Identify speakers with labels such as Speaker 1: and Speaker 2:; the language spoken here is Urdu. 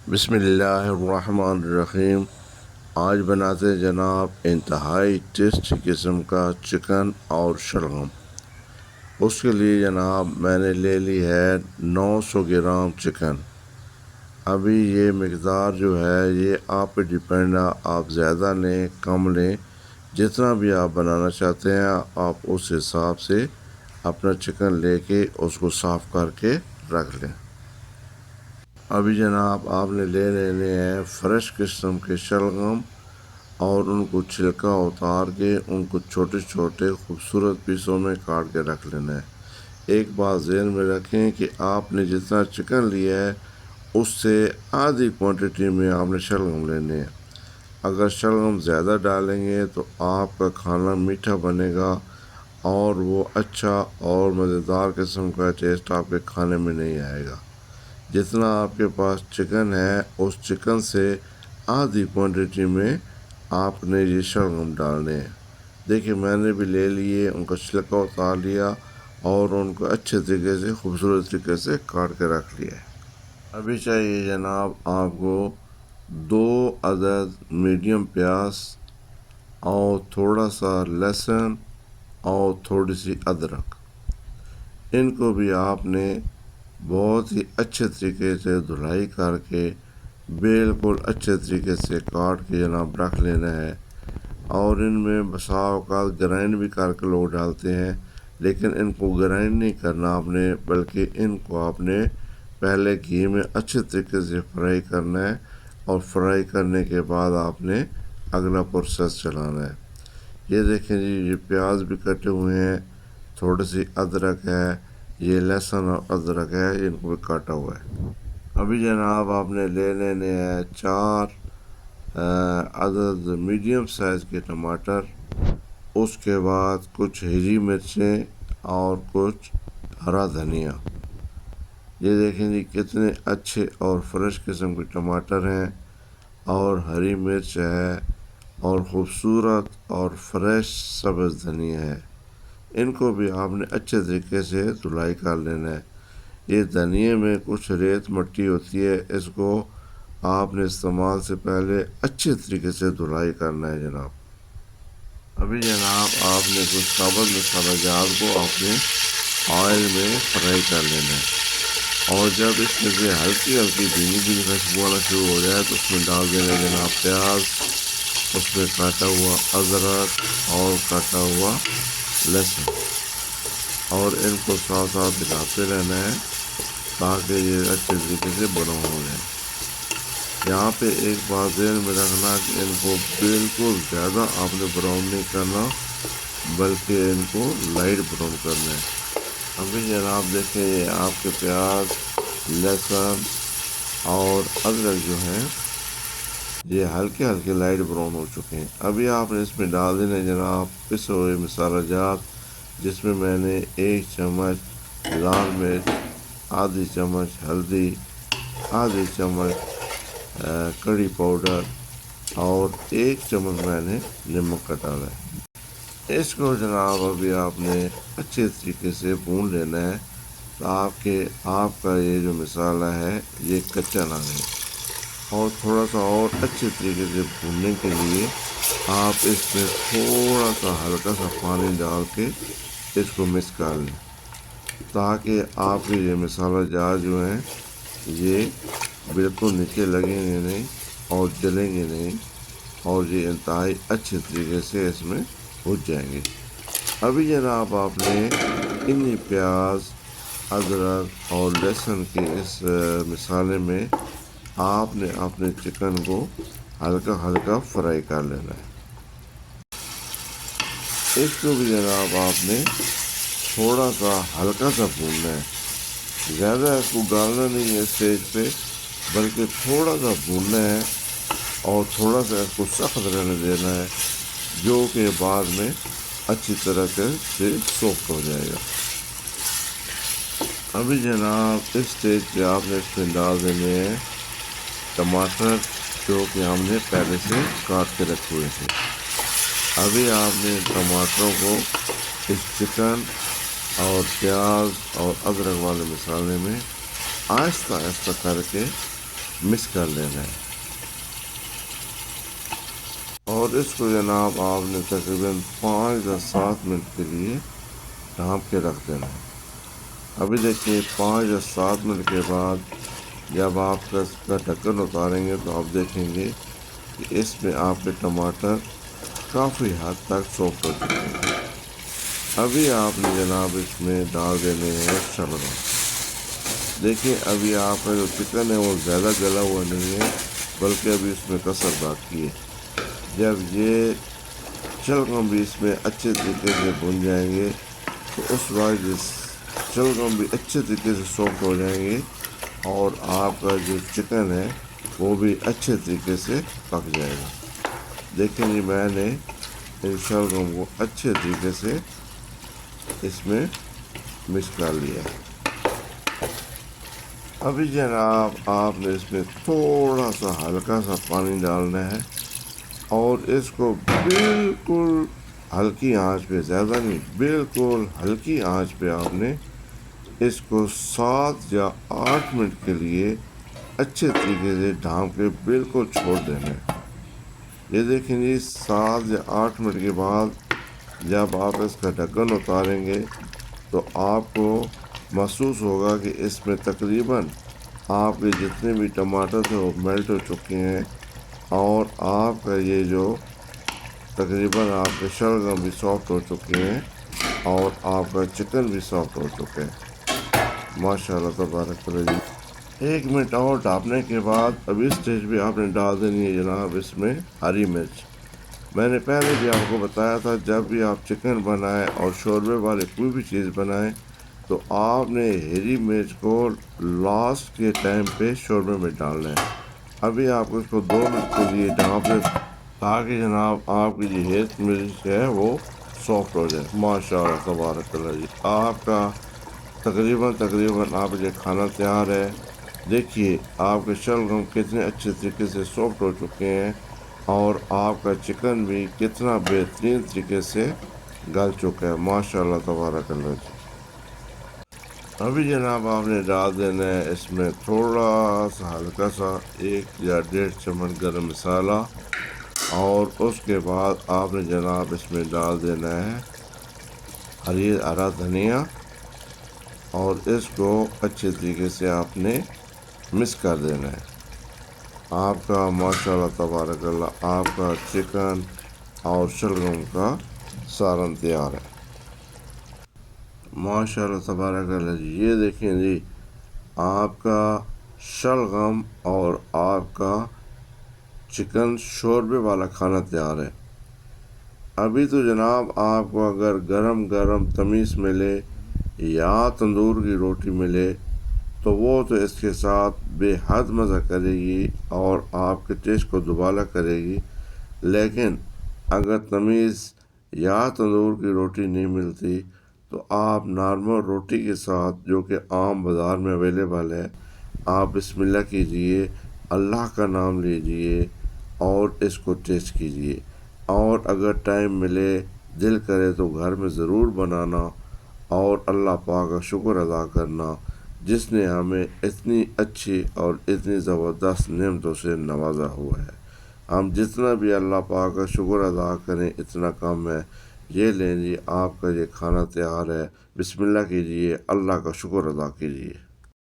Speaker 1: بسم اللہ الرحمن الرحیم۔ آج بناتے جناب انتہائی ٹیسٹی قسم کا چکن اور شلغم۔ اس کے لیے جناب میں نے لے لی ہے 900 گرام چکن۔ ابھی یہ مقدار جو ہے یہ آپ پہ ڈیپینڈ ہے، آپ زیادہ لیں کم لیں، جتنا بھی آپ بنانا چاہتے ہیں آپ اس حساب سے اپنا چکن لے کے اس کو صاف کر کے رکھ لیں۔ ابھی جناب آپ نے لے لینے ہیں فریش قسم کے شلغم اور ان کو چھلکا اتار کے ان کو چھوٹے چھوٹے خوبصورت پیسوں میں کاٹ کے رکھ لینا ہے۔ ایک بات ذہن میں رکھیں کہ آپ نے جتنا چکن لیا ہے اس سے آدھی کوانٹٹی میں آپ نے شلغم لینے ہیں۔ اگر شلغم زیادہ ڈالیں گے تو آپ کا کھانا میٹھا بنے گا اور وہ اچھا اور مزیدار قسم کا ٹیسٹ آپ کے کھانے میں نہیں آئے گا۔ جتنا آپ کے پاس چکن ہے اس چکن سے آدھی کوانٹٹی میں آپ نے یہ شلغم ڈالنے ہیں۔ دیکھیں میں نے بھی لے لیے، ان کا چھلکا اتار لیا اور ان کو اچھے طریقے سے خوبصورت طریقے سے کاٹ کے رکھ لیا ہے۔ ابھی چاہیے جناب آپ کو 2 عدد میڈیم پیاز اور تھوڑا سا لہسن اور تھوڑی سی ادرک۔ ان کو بھی آپ نے بہت ہی اچھے طریقے سے دھلائی کر کے بالکل اچھے طریقے سے کاٹ کے جناب رکھ لینا ہے۔ اور ان میں بسا اوقات گرائنڈ بھی کر کے لوگ ڈالتے ہیں، لیکن ان کو گرائنڈ نہیں کرنا آپ نے، بلکہ ان کو آپ نے پہلے گھی میں اچھے طریقے سے فرائی کرنا ہے اور فرائی کرنے کے بعد آپ نے اگلا پروسیس چلانا ہے۔ یہ دیکھیں جی، یہ پیاز بھی کٹے ہوئے ہیں، تھوڑی سی ادرک ہے، یہ لہسن اور ادرک ہے، ان کو بھی کاٹا ہوا ہے۔ ابھی جناب آپ نے لے لینے ہیں 4 عدد میڈیم سائز کے ٹماٹر، اس کے بعد کچھ ہری مرچیں اور کچھ ہرا دھنیا۔ یہ دیکھیں جی کتنے اچھے اور فریش قسم کے ٹماٹر ہیں اور ہری مرچ ہے اور خوبصورت اور فریش سبز دھنیا ہے۔ ان کو بھی آپ نے اچھے طریقے سے دھلائی کر لینا ہے۔ یہ دھنیا میں کچھ ریت مٹی ہوتی ہے، اس کو آپ نے استعمال سے پہلے اچھے طریقے سے دھلائی کرنا ہے جناب۔ ابھی جناب آپ نے کچھ ثابت مسالہ جات کو آپ نے آئل میں فرائی کر لینا ہے، اور جب اس میں سے ہلکی ہلکی بھینی بھینی خوشبو آنا شروع ہو جائے تو اس میں ڈال دینا جناب پیاز، اس میں کاٹا ہوا ادرک اور کاٹا ہوا لہسن، اور ان کو ساتھ ساتھ ملاتے رہنا ہے تاکہ یہ اچھے طریقے سے براؤن ہو جائے۔ یہاں پہ ایک بات ذہن میں رکھنا کہ ان کو بالکل زیادہ آپ نے براؤن نہیں کرنا، بلکہ ان کو لائٹ براؤن کرنا ہے۔ ابھی جناب دیکھیں یہ آپ کے پیاز، لہسن اور ادرک جو ہیں یہ ہلکے ہلکے لائٹ براؤن ہو چکے ہیں۔ ابھی آپ نے اس میں ڈال دینا جناب پسے ہوئے مسالہ جات، جس میں میں نے 1 چمچ لال مرچ، آدھی چمچ ہلدی، آدھی چمچ کڑی پاؤڈر اور 1 چمچ میں نے نمک کا ڈالا ہے۔ اس کو جناب ابھی آپ نے اچھے طریقے سے بھون لینا ہے تاکہ آپ کا یہ جو مسالہ ہے یہ کچا نہ رہے، اور تھوڑا سا اور اچھے طریقے سے بھوننے کے لیے آپ اس میں تھوڑا سا ہلکا سا پانی ڈال کے اس کو مکس کر لیں تاکہ آپ کے یہ مسالہ جات جو ہیں یہ بالکل نیچے لگیں گے نہیں اور جلیں گے نہیں، اور یہ انتہائی اچھے طریقے سے اس میں بھج جائیں گے۔ ابھی جناب آپ نے انہی پیاز، ادرک اور لہسن کے اس مسالے میں آپ نے اپنے چکن کو ہلکا ہلکا فرائی کر لینا ہے۔ اس کو بھی جناب آپ نے تھوڑا سا ہلکا سا بھوننا ہے، زیادہ اس کو گالنا نہیں ہے اسٹیج پہ، بلکہ تھوڑا سا بھوننا ہے اور تھوڑا سا اس کو سخت رہنے دینا ہے، جو کہ بعد میں اچھی طرح سے سافٹ ہو جائے گا۔ ابھی جناب اس اسٹیج پہ آپ نے اس میں ڈال دینے ہیں ٹماٹر، جو کہ ہم نے پہلے سے کاٹ کے رکھے ہوئے تھے۔ ابھی آپ نے ٹماٹروں کو اس چکن اور پیاز اور ادرک والے مسالے میں آہستہ آہستہ کر کے مکس کر لینا ہے، اور اس کو جناب آپ نے تقریباً 5 یا 7 منٹ کے لیے ڈھانپ کے رکھ دینا ہے۔ ابھی دیکھیے 5 یا 7 منٹ کے بعد جب آپ اس کا ڈھکن اتاریں گے تو آپ دیکھیں گے کہ اس میں آپ کے ٹماٹر کافی حد تک سافٹ ہو چکے ہیں۔ ابھی آپ نے جناب اس میں ڈال دینے ہیں شلغم۔ دیکھیں ابھی آپ کا جو چکن ہے وہ زیادہ گلا ہوا نہیں ہے، بلکہ ابھی اس میں کسر باقی ہے۔ جب یہ شلغم بھی اس میں اچھے طریقے سے بھن جائیں گے تو اس وقت شلغم بھی اچھے طریقے سے سافٹ ہو جائیں گے، اور آپ کا جو چکن ہے وہ بھی اچھے طریقے سے پک جائے گا۔ دیکھیں جی میں نے ان شلغم کو اچھے طریقے سے اس میں مکس کر لیا ہے۔ ابھی جناب آپ نے اس میں تھوڑا سا ہلکا سا پانی ڈالنا ہے، اور اس کو بالکل ہلکی آنچ پہ، زیادہ نہیں، بالکل ہلکی آنچ پہ آپ نے اس کو 7 یا 8 منٹ کے لیے اچھے طریقے سے ڈھانپ کے بالکل چھوڑ دینا ہے۔ یہ دیکھیں جی 7 یا 8 منٹ کے بعد جب آپ اس کا ڈھکن اتاریں گے تو آپ کو محسوس ہوگا کہ اس میں تقریباً آپ کے جتنے بھی ٹماٹر تھے وہ میلٹ ہو چکے ہیں، اور آپ کا یہ جو تقریباً آپ کے شلغم بھی سافٹ ہو چکے ہیں، اور آپ کا چکن بھی سافٹ ہو چکے ہیں۔ ماشاء اللہ تبارک اللہ جی۔ 1 منٹ اور ڈھانپنے کے بعد اب اس اسٹیج پہ آپ نے ڈال دینی ہے جناب اس میں ہری مرچ۔ میں نے پہلے بھی آپ کو بتایا تھا جب بھی آپ چکن بنائیں اور شوربے والے کوئی بھی چیز بنائیں تو آپ نے ہری مرچ کو لاسٹ کے ٹائم پہ شوربے میں ڈالنا ہے۔ ابھی آپ اس کو 2 منٹ کے لیے ڈھانپ دیں تاکہ جناب آپ کی جو ہری مرچ ہے وہ سافٹ ہو جائے۔ ماشاء اللہ تبارک اللہ جی، آپ کا تقریباً آپ یہ کھانا تیار ہے۔ دیکھیے آپ کے شلغم کتنے اچھے طریقے سے سافٹ ہو چکے ہیں، اور آپ کا چکن بھی کتنا بہترین طریقے سے گل چکا ہے۔ ماشاء اللہ تبارک اللہ جی۔ ابھی جناب آپ نے ڈال دینا ہے اس میں تھوڑا سا ہلکا سا 1 یا 1.5 چمچ گرم مسالہ، اور اس کے بعد آپ نے جناب اس میں ڈال دینا ہے ہرا دھنیا، اور اس کو اچھے طریقے سے آپ نے مکس کر دینا ہے۔ آپ کا ماشاء اللہ تبارک اللہ آپ کا چکن اور شلغم کا سالن تیار ہے۔ ماشاء اللہ تبارک اللہ جی، یہ دیکھیں جی آپ کا شلغم اور آپ کا چکن شوربے والا کھانا تیار ہے۔ ابھی تو جناب آپ کو اگر گرم تمیز ملے یا تندور کی روٹی ملے تو وہ تو اس کے ساتھ بے حد مزہ کرے گی اور آپ کے ٹیسٹ کو دوبالا کرے گی، لیکن اگر تمیز یا تندور کی روٹی نہیں ملتی تو آپ نارمل روٹی کے ساتھ جو کہ عام بازار میں اویلیبل ہے، آپ بسم اللہ کیجئے، اللہ کا نام لیجئے اور اس کو ٹیسٹ کیجئے، اور اگر ٹائم ملے دل کرے تو گھر میں ضرور بنانا اور اللہ پاک کا شکر ادا کرنا جس نے ہمیں اتنی اچھی اور اتنی زبردست نعمتوں سے نوازا ہوا ہے۔ ہم جتنا بھی اللہ پاک کا شکر ادا کریں اتنا کم ہے۔ یہ لیں جی آپ کا یہ کھانا تیار ہے، بسم اللہ کیجئے، اللہ کا شکر ادا کیجئے۔